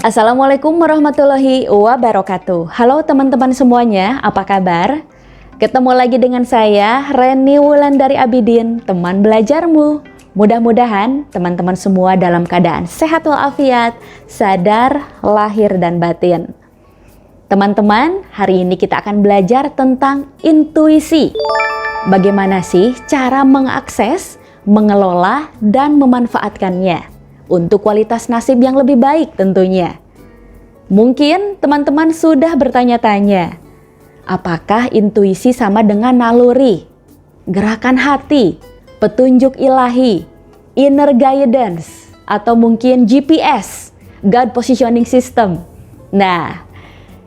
Assalamualaikum warahmatullahi wabarakatuh. Halo teman-teman semuanya, apa kabar? Ketemu lagi dengan saya, Reni Wulandari Abidin, teman belajarmu. Mudah-mudahan teman-teman semua dalam keadaan sehat walafiat, sadar, lahir dan batin. Teman-teman, hari ini kita akan belajar tentang intuisi. Bagaimana sih cara mengakses, mengelola, dan memanfaatkannya untuk kualitas nasib yang lebih baik tentunya. Mungkin teman-teman sudah bertanya-tanya, apakah intuisi sama dengan naluri, gerakan hati, petunjuk ilahi, inner guidance, atau mungkin GPS, God Positioning System? Nah,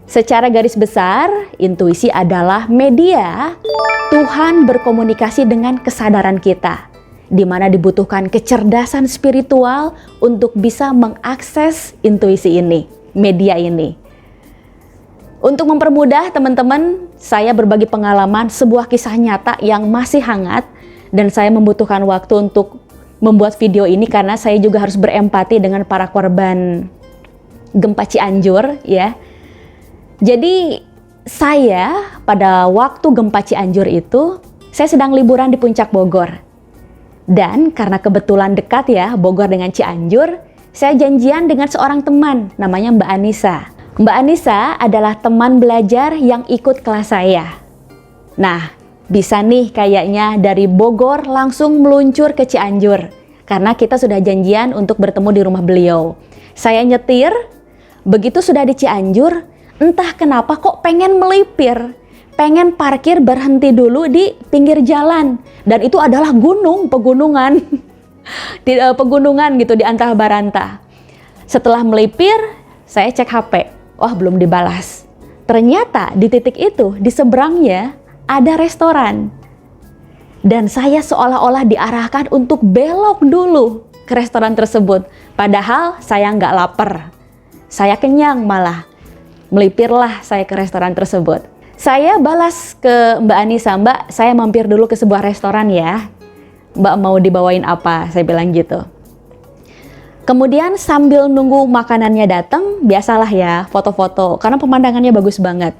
secara garis besar, intuisi adalah media Tuhan berkomunikasi dengan kesadaran kita, di mana dibutuhkan kecerdasan spiritual untuk bisa mengakses intuisi ini, media ini. Untuk mempermudah teman-teman, saya berbagi pengalaman sebuah kisah nyata yang masih hangat, dan saya membutuhkan waktu untuk membuat video ini karena saya juga harus berempati dengan para korban gempa Cianjur ya. Jadi saya pada waktu gempa Cianjur itu, saya sedang liburan di Puncak Bogor. Dan karena kebetulan dekat ya Bogor dengan Cianjur, saya janjian dengan seorang teman namanya Mbak Anissa. Mbak Anissa adalah teman belajar yang ikut kelas saya. Nah, bisa nih kayaknya dari Bogor langsung meluncur ke Cianjur karena kita sudah janjian untuk bertemu di rumah beliau. Saya nyetir, begitu sudah di Cianjur, entah kenapa kok pengen melipir. Pengen parkir berhenti dulu di pinggir jalan, dan itu adalah pegunungan pegunungan gitu di antara Baranta. Setelah melipir, saya cek HP, belum dibalas. Ternyata di titik itu, di seberangnya ada restoran, dan saya seolah-olah diarahkan untuk belok dulu ke restoran tersebut. Padahal saya nggak lapar, saya kenyang malah. Melipirlah saya ke restoran tersebut. Saya balas ke Mbak Anissa, Mbak, saya mampir dulu ke sebuah restoran ya. Mbak mau dibawain apa? Saya bilang gitu. Kemudian sambil nunggu makanannya datang, biasalah ya foto-foto, karena pemandangannya bagus banget.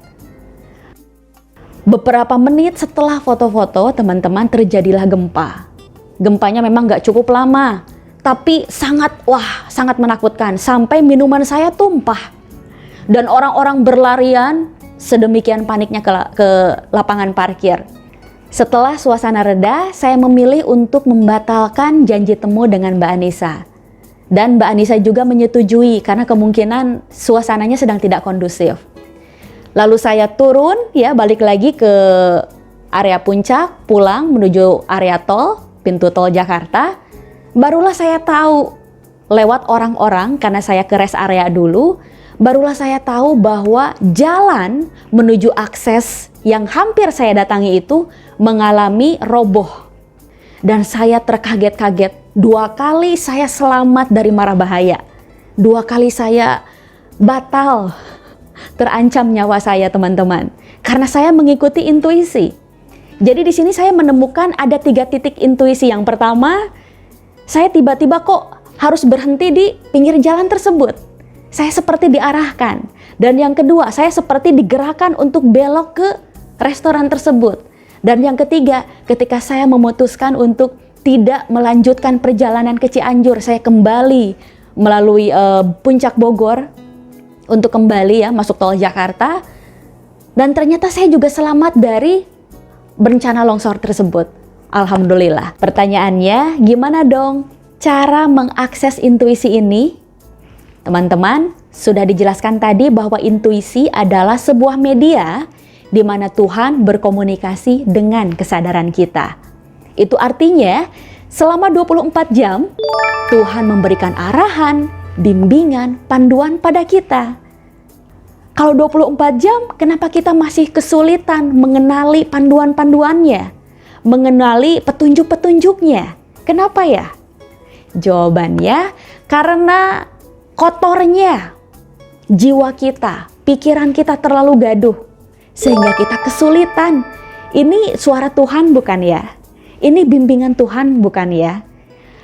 Beberapa menit setelah foto-foto, teman-teman, terjadilah gempa. Gempanya memang gak cukup lama, tapi sangat menakutkan. Sampai minuman saya tumpah. Dan orang-orang berlarian sedemikian paniknya ke lapangan parkir. Setelah suasana reda, saya memilih untuk membatalkan janji temu dengan Mbak Anissa. Dan Mbak Anissa juga menyetujui karena kemungkinan suasananya sedang tidak kondusif. Lalu saya turun, balik lagi ke area puncak, pulang menuju area tol, pintu tol Jakarta. Barulah saya tahu, lewat orang-orang, karena saya ke rest area dulu, barulah saya tahu bahwa jalan menuju akses yang hampir saya datangi itu mengalami roboh. Dan saya terkaget-kaget. 2 kali saya selamat dari mara bahaya. 2 kali saya batal, terancam nyawa saya, teman-teman. Karena saya mengikuti intuisi. Jadi di sini saya menemukan ada 3 titik intuisi. Yang pertama, saya tiba-tiba kok harus berhenti di pinggir jalan tersebut. Saya seperti diarahkan. Dan yang kedua, saya seperti digerakkan untuk belok ke restoran tersebut. Dan yang ketiga, ketika saya memutuskan untuk tidak melanjutkan perjalanan ke Cianjur, saya kembali melalui Puncak Bogor untuk kembali masuk tol Jakarta. Dan ternyata saya juga selamat dari bencana longsor tersebut. Alhamdulillah. Pertanyaannya, gimana dong cara mengakses intuisi ini? Teman-teman, sudah dijelaskan tadi bahwa intuisi adalah sebuah media di mana Tuhan berkomunikasi dengan kesadaran kita. Itu artinya, selama 24 jam, Tuhan memberikan arahan, bimbingan, panduan pada kita. Kalau 24 jam, kenapa kita masih kesulitan mengenali panduan-panduannya? Mengenali petunjuk-petunjuknya? Kenapa ya? Jawabannya, karena kotornya jiwa kita, pikiran kita terlalu gaduh, sehingga kita kesulitan. Ini suara Tuhan bukan ya? Ini bimbingan Tuhan bukan ya?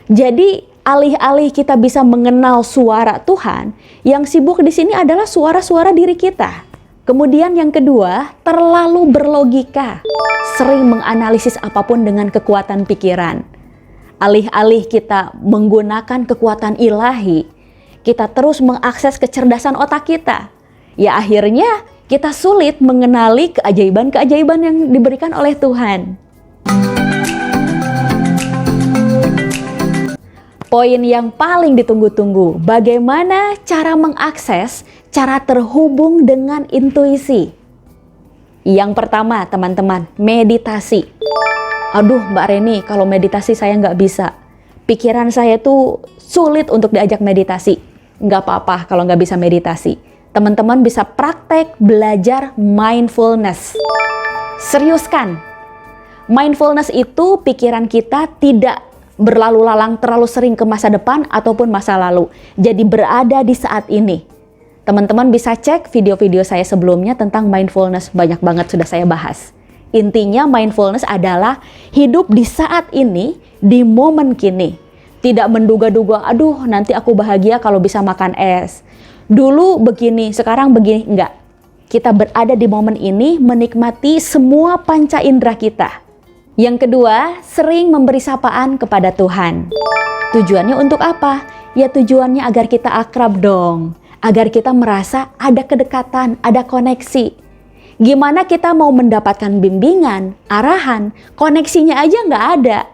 Jadi Alih-alih kita bisa mengenal suara Tuhan, yang sibuk di sini adalah suara-suara diri kita. Kemudian yang kedua, terlalu berlogika, sering menganalisis apapun dengan kekuatan pikiran. Alih-alih kita menggunakan kekuatan ilahi, kita terus mengakses kecerdasan otak kita. Ya akhirnya kita sulit mengenali keajaiban-keajaiban yang diberikan oleh Tuhan. Poin yang paling ditunggu-tunggu, bagaimana cara mengakses, cara terhubung dengan intuisi. Yang pertama teman-teman, meditasi. Aduh Mbak Reni, kalau meditasi saya nggak bisa. Pikiran saya tuh sulit untuk diajak meditasi. Nggak apa-apa kalau nggak bisa meditasi. Teman-teman bisa praktek belajar mindfulness. Seriuskan. Mindfulness itu pikiran kita tidak berlalu lalang terlalu sering ke masa depan ataupun masa lalu. Jadi berada di saat ini. Teman-teman bisa cek video-video saya sebelumnya tentang mindfulness. Banyak banget sudah saya bahas. Intinya mindfulness adalah hidup di saat ini, di momen kini. Tidak menduga-duga, aduh nanti aku bahagia kalau bisa makan es. Dulu begini, sekarang begini. Enggak. Kita berada di momen ini, menikmati semua panca indera kita. Yang kedua, sering memberi sapaan kepada Tuhan. Tujuannya untuk apa? Ya tujuannya agar kita akrab dong. Agar kita merasa ada kedekatan, ada koneksi. Gimana kita mau mendapatkan bimbingan, arahan, koneksinya aja nggak ada.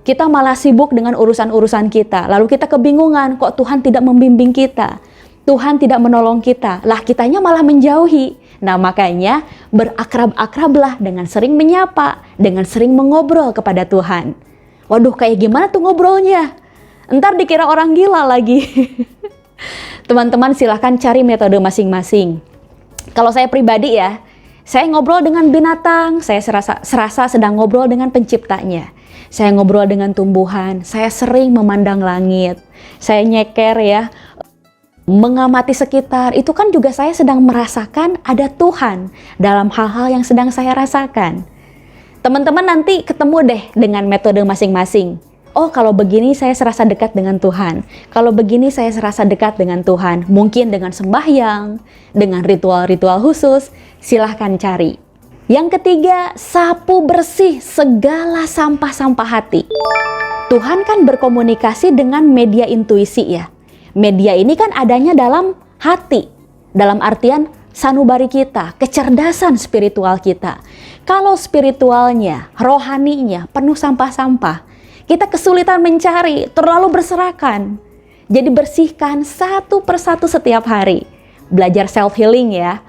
Kita malah sibuk dengan urusan-urusan kita. Lalu kita kebingungan, kok Tuhan tidak membimbing kita? Tuhan tidak menolong kita. Lah kitanya malah menjauhi. Nah makanya berakrab-akrablah dengan sering menyapa, dengan sering mengobrol kepada Tuhan. Waduh kayak gimana tuh ngobrolnya? Ntar dikira orang gila lagi. Teman-teman silahkan cari metode masing-masing. Kalau saya pribadi ya, saya ngobrol dengan binatang, saya serasa sedang ngobrol dengan penciptanya. Saya ngobrol dengan tumbuhan, saya sering memandang langit, saya nyeker ya, mengamati sekitar, itu kan juga saya sedang merasakan ada Tuhan dalam hal-hal yang sedang saya rasakan. Teman-teman nanti ketemu deh dengan metode masing-masing. Oh kalau begini saya serasa dekat dengan Tuhan, kalau begini saya serasa dekat dengan Tuhan. Mungkin dengan sembahyang, dengan ritual-ritual khusus, silahkan cari. Yang ketiga, sapu bersih segala sampah-sampah hati. Tuhan kan berkomunikasi dengan media intuisi ya. Media ini kan adanya dalam hati, dalam artian sanubari kita, kecerdasan spiritual kita. Kalau spiritualnya, rohaninya penuh sampah-sampah, kita kesulitan mencari, terlalu berserakan. Jadi bersihkan satu persatu setiap hari. Belajar self-healing ya.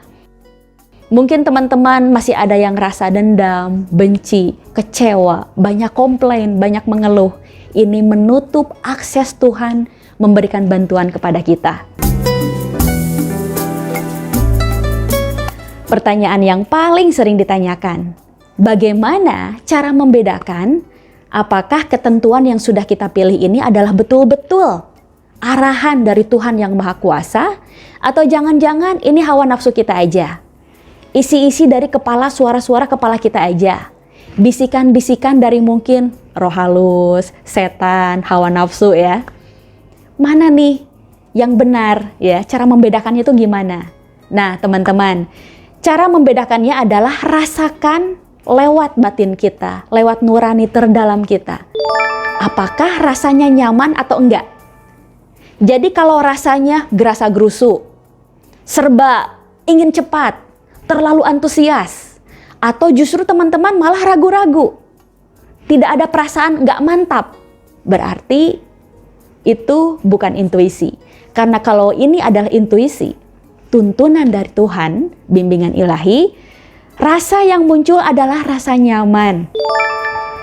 Mungkin teman-teman masih ada yang rasa dendam, benci, kecewa, banyak komplain, banyak mengeluh. Ini menutup akses Tuhan memberikan bantuan kepada kita. Pertanyaan yang paling sering ditanyakan, bagaimana cara membedakan apakah ketentuan yang sudah kita pilih ini adalah betul-betul arahan dari Tuhan yang Maha Kuasa, atau jangan-jangan ini hawa nafsu kita aja, isi-isi dari kepala, suara-suara kepala kita aja, bisikan-bisikan dari mungkin roh halus, setan, hawa nafsu ya. Mana nih yang benar ya, cara membedakannya itu gimana? Nah teman-teman, cara membedakannya adalah rasakan lewat batin kita, lewat nurani terdalam kita. Apakah rasanya nyaman atau enggak? Jadi kalau rasanya gerasa-gerusu, serba ingin cepat, terlalu antusias, atau justru teman-teman malah ragu-ragu, tidak ada perasaan enggak mantap, berarti itu bukan intuisi. Karena kalau ini adalah intuisi, tuntunan dari Tuhan, bimbingan ilahi, rasa yang muncul adalah rasa nyaman,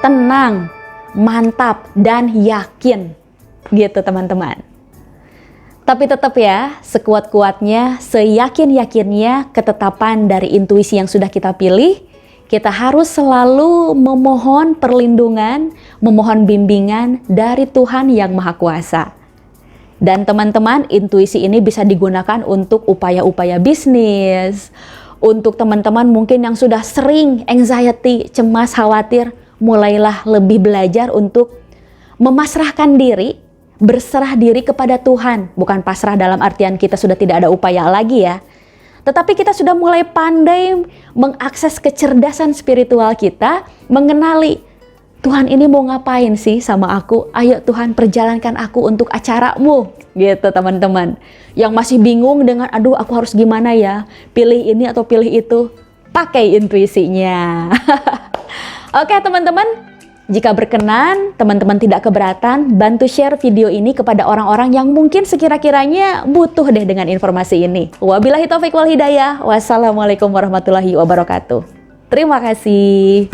tenang, mantap, dan yakin. Gitu teman-teman. Tapi tetap ya, sekuat-kuatnya, seyakin-yakinnya ketetapan dari intuisi yang sudah kita pilih, kita harus selalu memohon perlindungan, memohon bimbingan dari Tuhan yang Maha Kuasa. Dan teman-teman, intuisi ini bisa digunakan untuk upaya-upaya bisnis, untuk teman-teman mungkin yang sudah sering anxiety, cemas, khawatir, mulailah lebih belajar untuk memasrahkan diri, berserah diri kepada Tuhan. Bukan pasrah dalam artian kita sudah tidak ada upaya lagi ya. Tetapi kita sudah mulai pandai mengakses kecerdasan spiritual kita, mengenali Tuhan ini mau ngapain sih sama aku? Ayo Tuhan perjalankan aku untuk acaramu, gitu teman-teman. Yang masih bingung dengan, aduh aku harus gimana ya? Pilih ini atau pilih itu? Pakai intuisinya. Oke teman-teman. Jika berkenan, teman-teman tidak keberatan, bantu share video ini kepada orang-orang yang mungkin sekira-kiranya butuh deh dengan informasi ini. Wabillahi taufiq wal hidayah. Wassalamualaikum warahmatullahi wabarakatuh. Terima kasih.